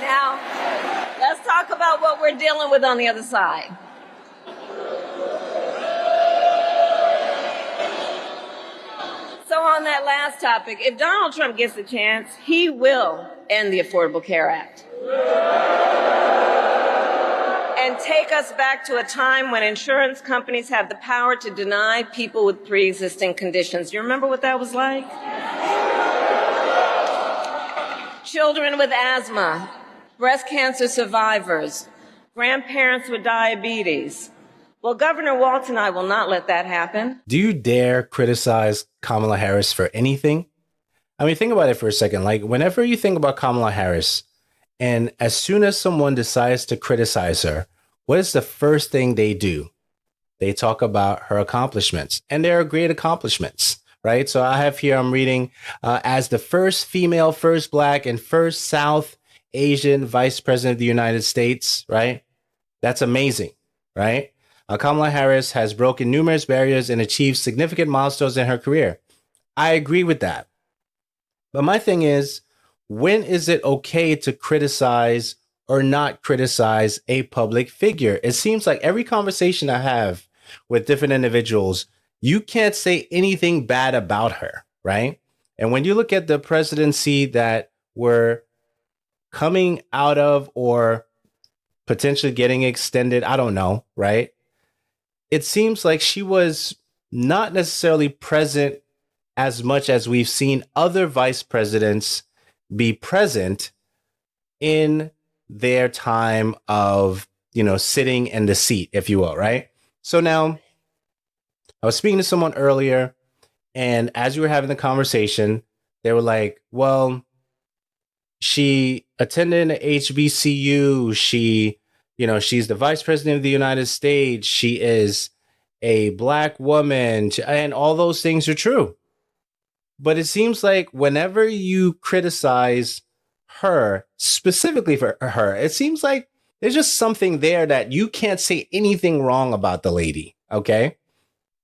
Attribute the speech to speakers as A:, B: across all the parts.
A: Now, let's talk about what we're dealing with on the other side. So on that last topic, if Donald Trump gets the chance, he will end the Affordable Care Act and take us back to a time when insurance companies had the power to deny people with pre-existing conditions. You remember what that was like? Children with asthma, breast cancer survivors, grandparents with diabetes. Well, Governor Walz and I will not let that happen.
B: Do you dare criticize Kamala Harris for anything? I mean, think about it for a second. Like, whenever you think about Kamala Harris, and as soon as someone decides to criticize her, what is the first thing they do? They talk about her accomplishments, and there are great accomplishments, right? So I have here, I'm reading, as the first female, first Black, and first South Asian vice president of the United States, right? That's amazing, right? Kamala Harris has broken numerous barriers and achieved significant milestones in her career. I agree with that. But my thing is, when is it okay to criticize or not criticize a public figure? It seems like every conversation I have with different individuals, you can't say anything bad about her, right? And when you look at the presidency that we're coming out of or potentially getting extended, I don't know, right? It seems like she was not necessarily present as much as we've seen other vice presidents be present in their time of, sitting in the seat, if you will, right? So now I was speaking to someone earlier, and as we were having the conversation, they were like, well, she attended an HBCU. She's the vice president of the United States. She is a Black woman, and all those things are true. But it seems like whenever you criticize her, specifically for her, it seems like there's just something there that you can't say anything wrong about the lady. Okay.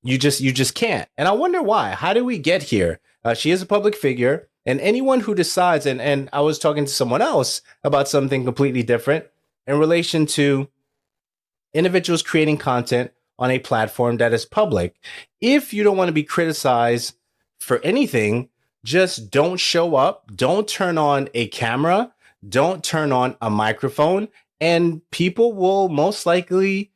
B: You just can't. And I wonder why. How did we get here? She is a public figure, and anyone who decides, and I was talking to someone else about something completely different in relation to individuals creating content on a platform that is public. If you don't want to be criticized for anything, just don't show up, don't turn on a camera, don't turn on a microphone, and people will most likely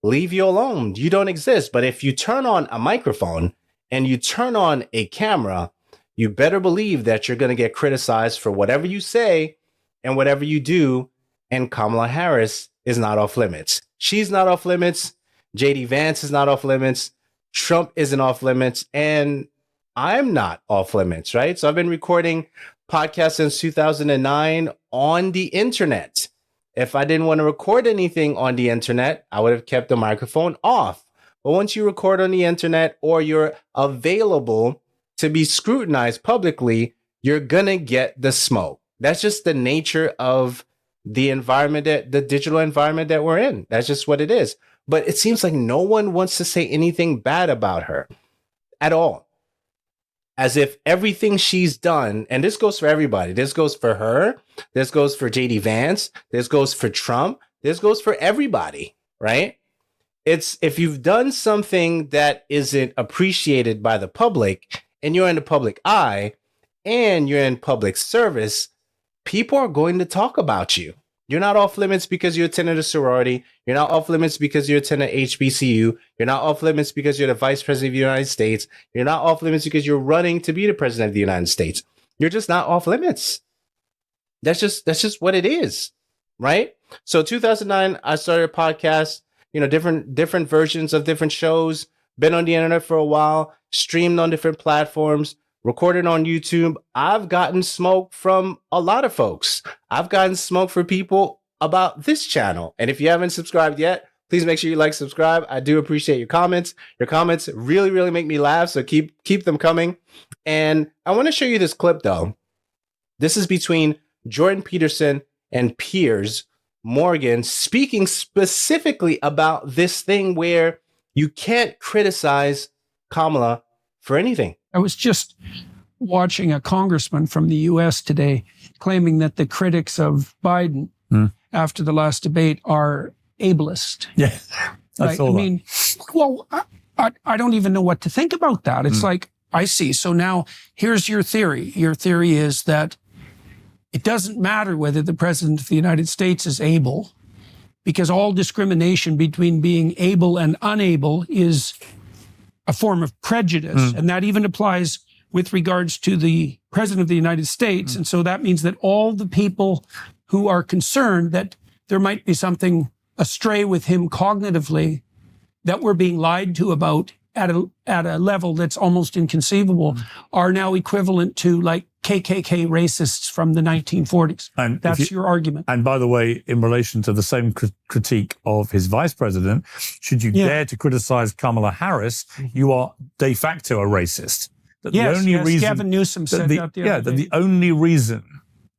B: leave you alone. You don't exist. But if you turn on a microphone and you turn on a camera, you better believe that you're going to get criticized for whatever you say and whatever you do. And Kamala Harris is not off limits. She's not off limits. JD Vance is not off limits. Trump isn't off limits. And I'm not off limits, right? So I've been recording podcasts since 2009 on the internet. If I didn't want to record anything on the internet, I would have kept the microphone off. But once you record on the internet or you're available to be scrutinized publicly, you're going to get the smoke. That's just the nature of the environment, the digital environment that we're in. That's just what it is. But it seems like no one wants to say anything bad about her at all. As if everything she's done, and this goes for everybody. This goes for her. This goes for JD Vance. This goes for Trump. This goes for everybody, right? It's if you've done something that isn't appreciated by the public and you're in the public eye and you're in public service, people are going to talk about you. You're not off limits because you attended a sorority. You're not off limits because you attended HBCU. You're not off limits because you're the vice president of the United States. You're not off limits because you're running to be the president of the United States. You're just not off limits. That's just what it is, right? So 2009, I started a podcast, different versions of different shows, been on the internet for a while, streamed on different platforms, recorded on YouTube. I've gotten smoke from a lot of folks. I've gotten smoke for people about this channel. And if you haven't subscribed yet, please make sure you like, subscribe. I do appreciate your comments. Your comments really, really make me laugh. So keep them coming. And I want to show you this clip though. This is between Jordan Peterson and Piers Morgan speaking specifically about this thing where you can't criticize Kamala for anything.
C: I was just watching a congressman from the U.S. today claiming that the critics of Biden after the last debate are ableist.
D: Yeah, I saw that.
C: mean, well, I don't even know what to think about that. It's like, I see. So now here's your theory. Your theory is that it doesn't matter whether the president of the United States is able, because all discrimination between being able and unable is a form of prejudice. And that even applies with regards to the president of the United States. And so that means that all the people who are concerned that there might be something astray with him cognitively, that we're being lied to about at a level that's almost inconceivable, are now equivalent to like KKK racists from the 1940s. And that's your argument.
D: And by the way, in relation to the same critique of his vice president, should you dare to criticize Kamala Harris, you are de facto a racist. That the only reason,
C: Gavin Newsom said that the other day.
D: That the only reason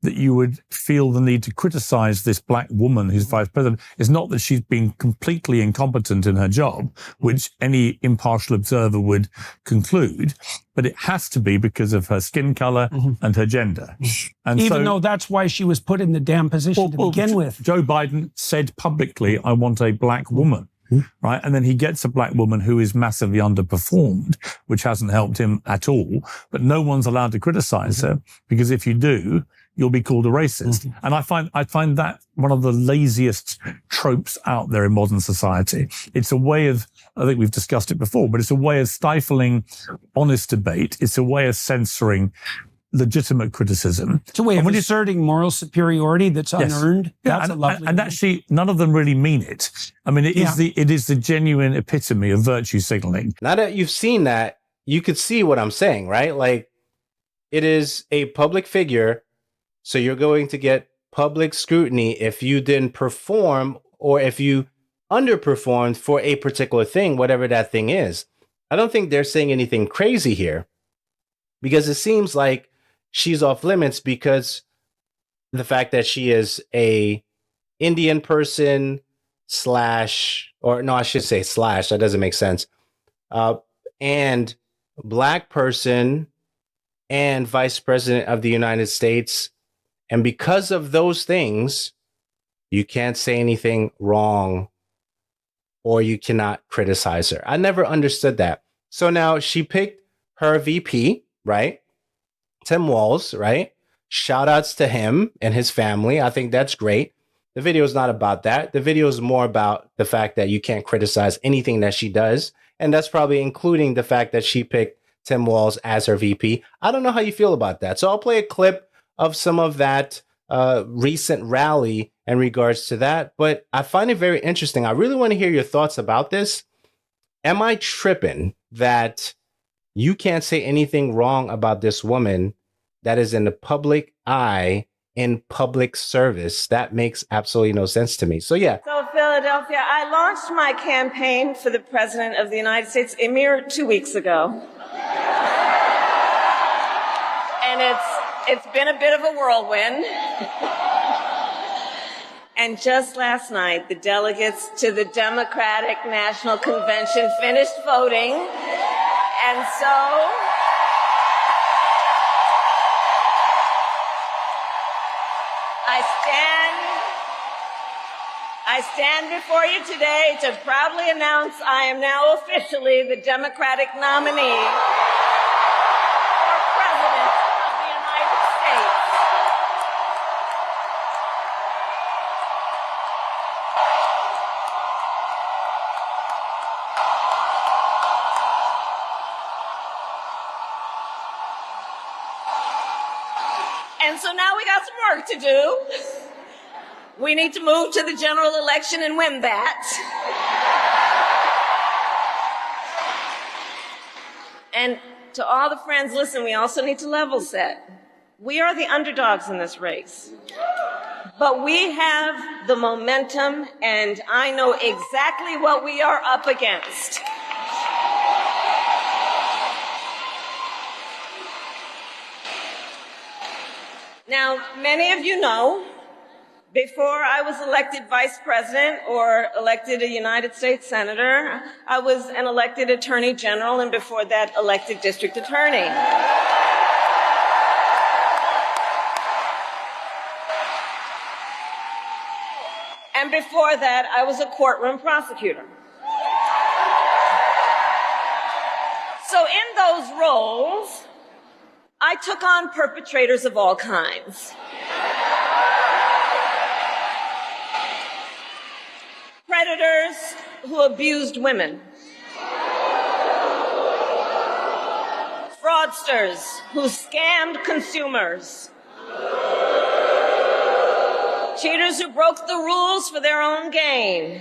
D: that you would feel the need to criticize this black woman who's vice president is not that she's been completely incompetent in her job, which any impartial observer would conclude, but it has to be because of her skin color and her gender. And
C: even though that's why she was put in the damn position to begin with.
D: Joe Biden said publicly, I want a black woman. Right. And then he gets a black woman who is massively underperformed, which hasn't helped him at all. But no one's allowed to criticize her, because if you do, you'll be called a racist. And I find that one of the laziest tropes out there in modern society. It's a way of, I think we've discussed it before, but it's a way of stifling honest debate. It's a way of censoring legitimate criticism.
C: It's a way of asserting moral superiority that's unearned. That's a lovely
D: and actually, none of them really mean it. I mean, it is the genuine epitome of virtue signaling.
B: Now that you've seen that, you could see what I'm saying, right? Like, it is a public figure, so you're going to get public scrutiny if you didn't perform or if you underperformed for a particular thing, whatever that thing is. I don't think they're saying anything crazy here, because it seems like she's off limits because the fact that she is a Indian person that doesn't make sense, and black person and vice president of the United States. And because of those things, you can't say anything wrong or you cannot criticize her. I never understood that. So now she picked her VP, right? Tim Walz, right? Shout outs to him and his family. I think that's great. The video is not about that. The video is more about the fact that you can't criticize anything that she does. And that's probably including the fact that she picked Tim Walz as her VP. I don't know how you feel about that. So I'll play a clip of some of that recent rally in regards to that. But I find it very interesting. I really want to hear your thoughts about this. Am I tripping that you can't say anything wrong about this woman that is in the public eye in public service? That makes absolutely no sense to me. So, yeah.
A: So, Philadelphia, I launched my campaign for the President of the United States a mere 2 weeks ago. And it's been a bit of a whirlwind. And just last night, the delegates to the Democratic National Convention finished voting. And so I stand before you today to proudly announce I am now officially the Democratic nominee for President of the United States. And so now we got some work to do. We need to move to the general election and win that. And to all the friends, listen, we also need to level set. We are the underdogs in this race. But we have the momentum, and I know exactly what we are up against. Now, many of you know, before I was elected vice president or elected a United States senator, I was an elected attorney general, and before that, elected district attorney. And before that, I was a courtroom prosecutor. So in those roles, I took on perpetrators of all kinds. Predators who abused women. Fraudsters who scammed consumers. Cheaters who broke the rules for their own gain.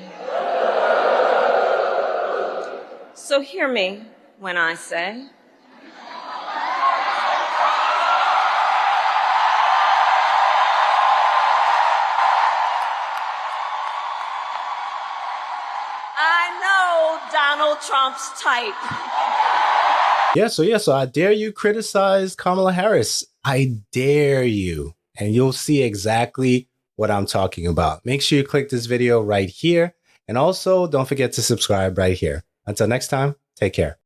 A: So hear me when I say, I know Donald Trump's type.
B: So I dare you criticize Kamala Harris. I dare you. And you'll see exactly what I'm talking about. Make sure you click this video right here. And also don't forget to subscribe right here. Until next time, take care.